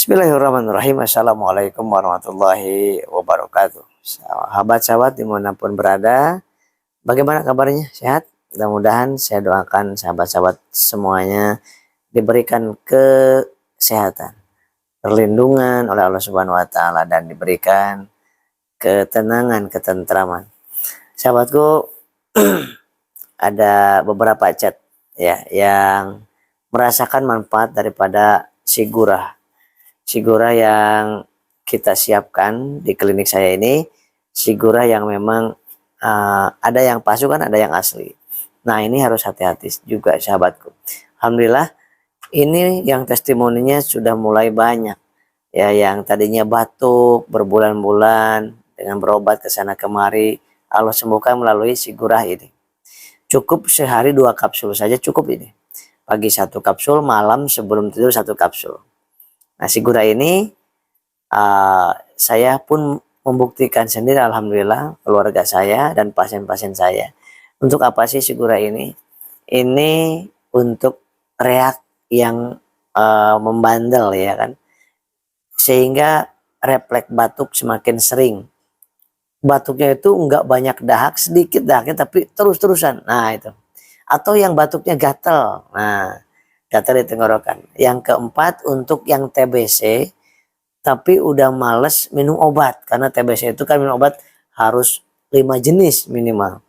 Bismillahirrahmanirrahim. Assalamualaikum warahmatullahi wabarakatuh. Sahabat-sahabat dimanapun berada, bagaimana kabarnya? Sehat? Mudah-mudahan saya doakan sahabat-sahabat semuanya diberikan kesehatan, perlindungan oleh Allah Subhanahu wa taala dan diberikan ketenangan, ketentraman. Sahabatku, ada beberapa chat ya yang merasakan manfaat daripada Sigura yang kita siapkan di klinik saya ini, Sigura yang memang ada yang palsu kan, ada yang asli. Nah, ini harus hati-hati juga sahabatku. Alhamdulillah ini yang testimoninya sudah mulai banyak ya, yang tadinya batuk berbulan-bulan dengan berobat ke sana kemari, Allah sembuhkan melalui Sigura ini. Cukup sehari 2 kapsul saja cukup ini. Pagi 1 kapsul, malam sebelum tidur 1 kapsul. Nah, Sigura ini saya pun membuktikan sendiri, alhamdulillah, keluarga saya dan pasien-pasien saya. Untuk apa sih Sigura ini? Ini untuk reak yang membandel ya kan, sehingga refleks batuk semakin sering. Batuknya itu enggak banyak dahak, sedikit dahaknya tapi terus-terusan. Nah itu. Atau yang batuknya gatal. Nah, gatal di tenggorokan. Yang keempat, untuk yang TBC tapi udah males minum obat, karena TBC itu kan minum obat harus 5 jenis minimal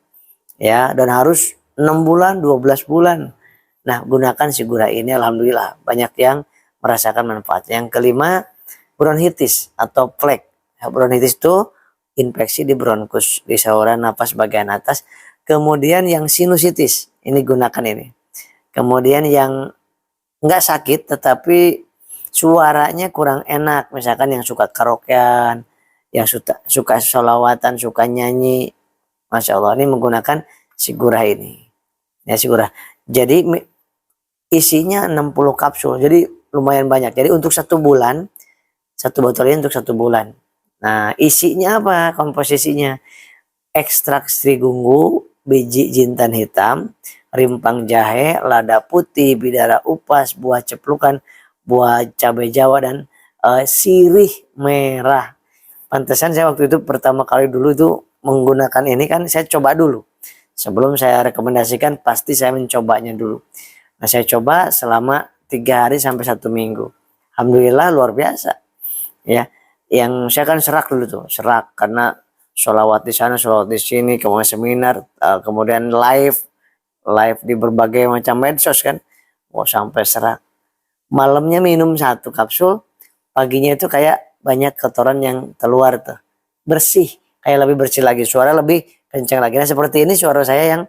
ya, dan harus 6 bulan 12 bulan. Nah, gunakan Sigura ini, alhamdulillah banyak yang merasakan manfaatnya. Yang kelima, bronkitis atau flek. Bronkitis itu infeksi di bronkus, di saluran napas bagian atas. Kemudian yang sinusitis, ini gunakan ini. Kemudian yang nggak sakit tetapi suaranya kurang enak, misalkan yang suka karaokean, yang suka sholawatan, suka nyanyi, Masya Allah, ini menggunakan Sigura ini ya. Sigura jadi isinya 60 kapsul, jadi lumayan banyak. Jadi untuk 1 bulan, 1 botol ini untuk 1 bulan. Nah, isinya apa komposisinya? Ekstrak terigungu, biji jintan hitam, rimpang jahe, lada putih, bidara upas, buah ceplukan, buah cabai jawa, dan sirih merah. Pantesan saya waktu itu pertama kali dulu itu menggunakan ini kan, saya coba dulu. Sebelum saya rekomendasikan pasti saya mencobanya dulu. Nah, saya coba selama 3 hari sampai 1 minggu. Alhamdulillah luar biasa ya. Yang saya kan serak dulu tuh, serak karena sholawat di sana, sholawat di sini, kemudian seminar, kemudian live di berbagai macam medsos kan. Sampai serak. Malamnya minum 1 kapsul, paginya itu kayak banyak kotoran yang keluar tuh. Bersih, kayak lebih bersih lagi, suara lebih kencang lagi. Nah, seperti ini suara saya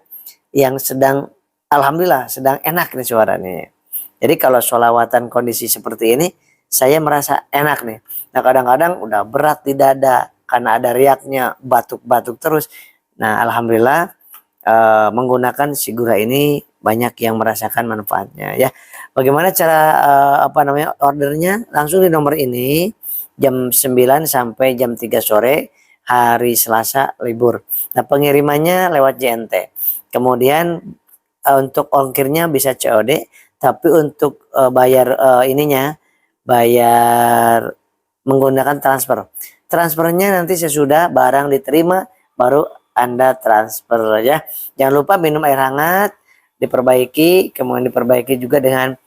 yang sedang, alhamdulillah sedang enak nih suaranya. Jadi kalau sholawatan kondisi seperti ini, saya merasa enak nih. Nah, kadang-kadang udah berat di dada karena ada riaknya, batuk-batuk terus. Nah, alhamdulillah menggunakan Sigura ini banyak yang merasakan manfaatnya ya. Bagaimana cara ordernya? Langsung di nomor ini, jam 9 sampai jam 3 sore, hari Selasa libur. Nah, pengirimannya lewat JNT. Kemudian untuk ongkirnya bisa COD, tapi untuk bayar bayar menggunakan transfer. Transfernya nanti sesudah barang diterima baru Anda transfer ya. Jangan lupa minum air hangat, diperbaiki, kemudian diperbaiki juga dengan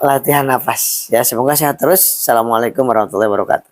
latihan nafas ya. Semoga sehat terus. Assalamualaikum warahmatullahi wabarakatuh.